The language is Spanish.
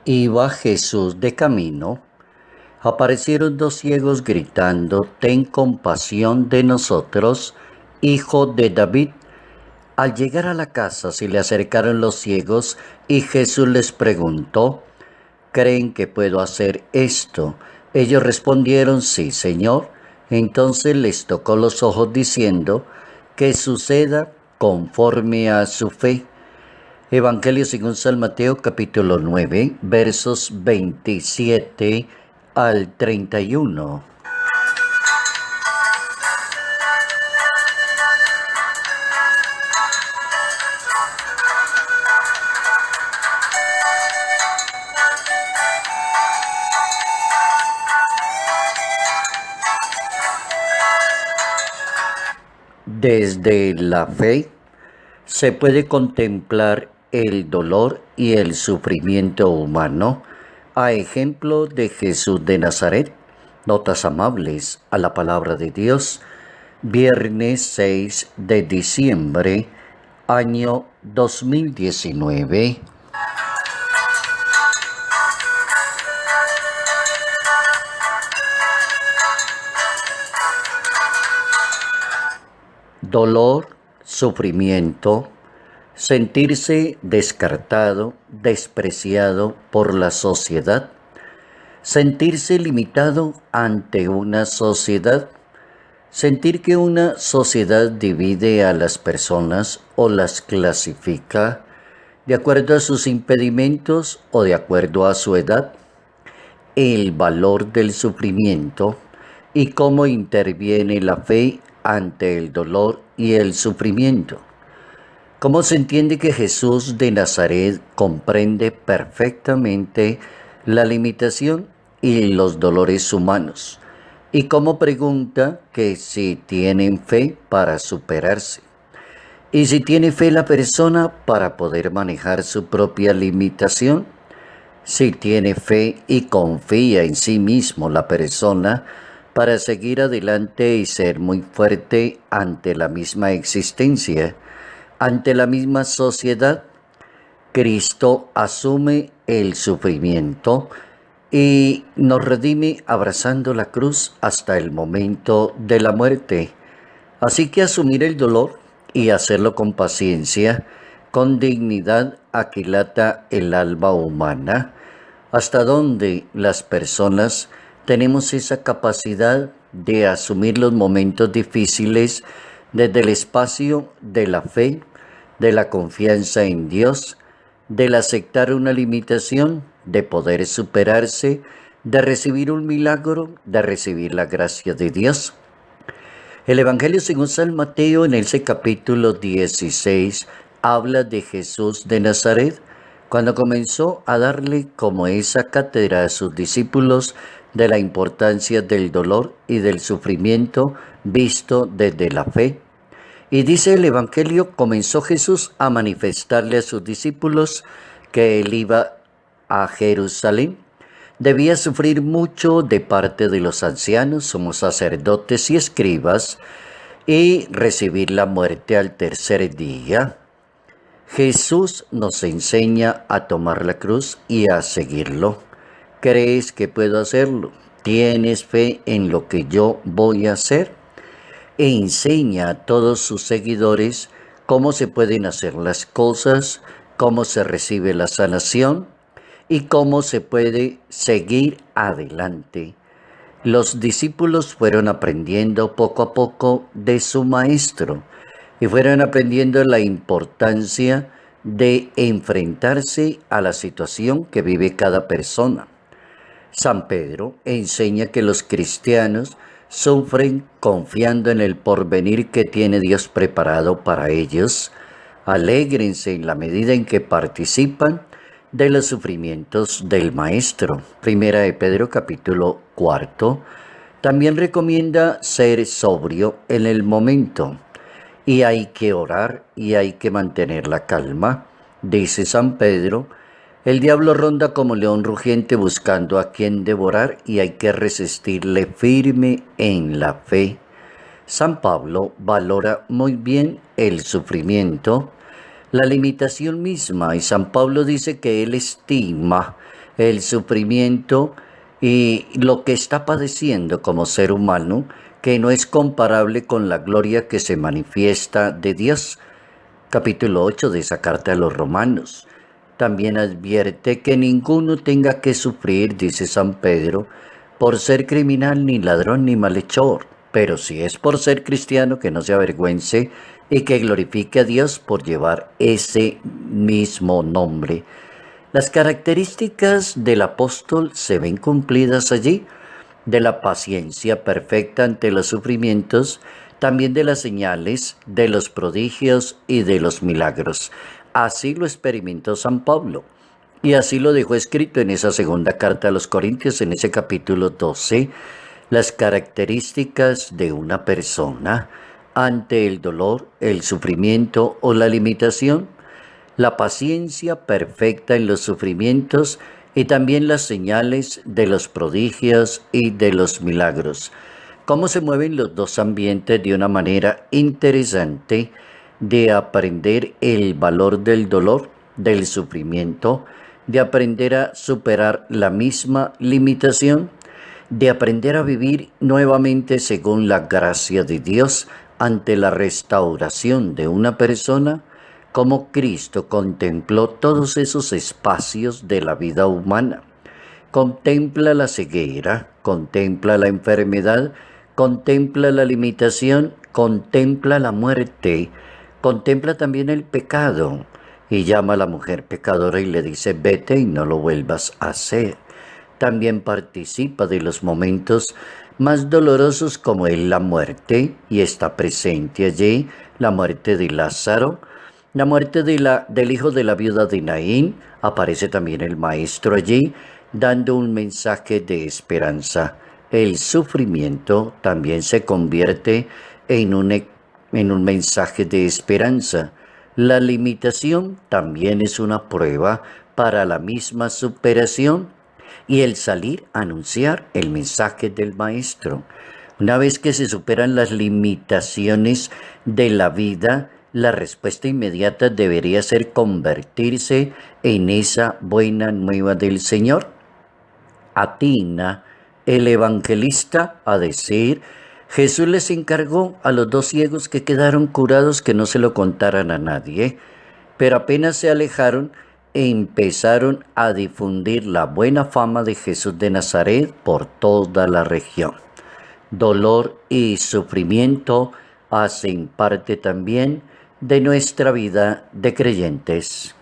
Iba Jesús de camino. Aparecieron dos ciegos gritando: «Ten compasión de nosotros, hijo de David». Al llegar a la casa se le acercaron los ciegos y Jesús les preguntó: «¿Creen que puedo hacer esto?». Ellos respondieron: «Sí, Señor». Entonces les tocó los ojos diciendo: «Que suceda conforme a su fe». Evangelio según San Mateo capítulo 9, versos 27 al 31. Desde la fe se puede contemplar el dolor y el sufrimiento humano, a ejemplo de Jesús de Nazaret. Notas amables a la palabra de Dios. Viernes 6 de diciembre, año 2019. Dolor, sufrimiento, sentirse descartado, despreciado por la sociedad, sentirse limitado ante una sociedad, sentir que una sociedad divide a las personas o las clasifica de acuerdo a sus impedimentos o de acuerdo a su edad, el valor del sufrimiento y cómo interviene la fe ante el dolor y el sufrimiento. ¿Cómo se entiende que Jesús de Nazaret comprende perfectamente la limitación y los dolores humanos? ¿Y cómo pregunta que si tienen fe para superarse? ¿Y si tiene fe la persona para poder manejar su propia limitación? Si tiene fe y confía en sí mismo la persona para seguir adelante y ser muy fuerte ante la misma existencia, ante la misma sociedad. Cristo asume el sufrimiento y nos redime abrazando la cruz hasta el momento de la muerte. Así que asumir el dolor y hacerlo con paciencia, con dignidad, aquilata el alma humana. Hasta donde las personas tenemos esa capacidad de asumir los momentos difíciles desde el espacio de la fe, de la confianza en Dios, del aceptar una limitación, de poder superarse, de recibir un milagro, de recibir la gracia de Dios. El Evangelio según San Mateo en ese capítulo 16 habla de Jesús de Nazaret, cuando comenzó a darle como esa cátedra a sus discípulos de la importancia del dolor y del sufrimiento visto desde la fe. Y dice el Evangelio, comenzó Jesús a manifestarle a sus discípulos que él iba a Jerusalén. Debía sufrir mucho de parte de los ancianos, somos sacerdotes y escribas, y recibir la muerte al tercer día. Jesús nos enseña a tomar la cruz y a seguirlo. ¿Crees que puedo hacerlo? ¿Tienes fe en lo que yo voy a hacer? E enseña a todos sus seguidores cómo se pueden hacer las cosas, cómo se recibe la sanación y cómo se puede seguir adelante. Los discípulos fueron aprendiendo poco a poco de su maestro y fueron aprendiendo la importancia de enfrentarse a la situación que vive cada persona. San Pedro enseña que los cristianos sufren confiando en el porvenir que tiene Dios preparado para ellos. Alégrense en la medida en que participan de los sufrimientos del Maestro. Primera de Pedro capítulo 4. También recomienda ser sobrio en el momento. Y hay que orar y hay que mantener la calma. Dice San Pedro: el diablo ronda como león rugiente buscando a quien devorar y hay que resistirle firme en la fe. San Pablo valora muy bien el sufrimiento, la limitación misma, y San Pablo dice que él estima el sufrimiento y lo que está padeciendo como ser humano, que no es comparable con la gloria que se manifiesta de Dios. Capítulo 8 de esa carta a los Romanos. También advierte que ninguno tenga que sufrir, dice San Pedro, por ser criminal, ni ladrón, ni malhechor, pero si es por ser cristiano, que no se avergüence y que glorifique a Dios por llevar ese mismo nombre. Las características del apóstol se ven cumplidas allí, de la paciencia perfecta ante los sufrimientos, también de las señales, de los prodigios y de los milagros. Así lo experimentó San Pablo. Y así lo dejó escrito en esa segunda carta a los Corintios, en ese capítulo 12, las características de una persona ante el dolor, el sufrimiento o la limitación, la paciencia perfecta en los sufrimientos y también las señales de los prodigios y de los milagros. Cómo se mueven los dos ambientes de una manera interesante de aprender el valor del dolor, del sufrimiento, de aprender a superar la misma limitación, de aprender a vivir nuevamente según la gracia de Dios ante la restauración de una persona, como Cristo contempló todos esos espacios de la vida humana. Contempla la ceguera, contempla la enfermedad, contempla la limitación, contempla la muerte, contempla también el pecado y llama a la mujer pecadora y le dice: vete y no lo vuelvas a hacer. También participa de los momentos más dolorosos como es la muerte y está presente allí la muerte de Lázaro, la muerte del hijo de la viuda de Naín. Aparece también el maestro allí dando un mensaje de esperanza. El sufrimiento también se convierte en un mensaje de esperanza. La limitación también es una prueba para la misma superación y el salir a anunciar el mensaje del maestro. Una vez que se superan las limitaciones de la vida, la respuesta inmediata debería ser convertirse en esa buena nueva del Señor. Atina el evangelista a decir: Jesús les encargó a los dos ciegos que quedaron curados que no se lo contaran a nadie, pero apenas se alejaron, empezaron a difundir la buena fama de Jesús de Nazaret por toda la región. Dolor y sufrimiento hacen parte también de nuestra vida de creyentes.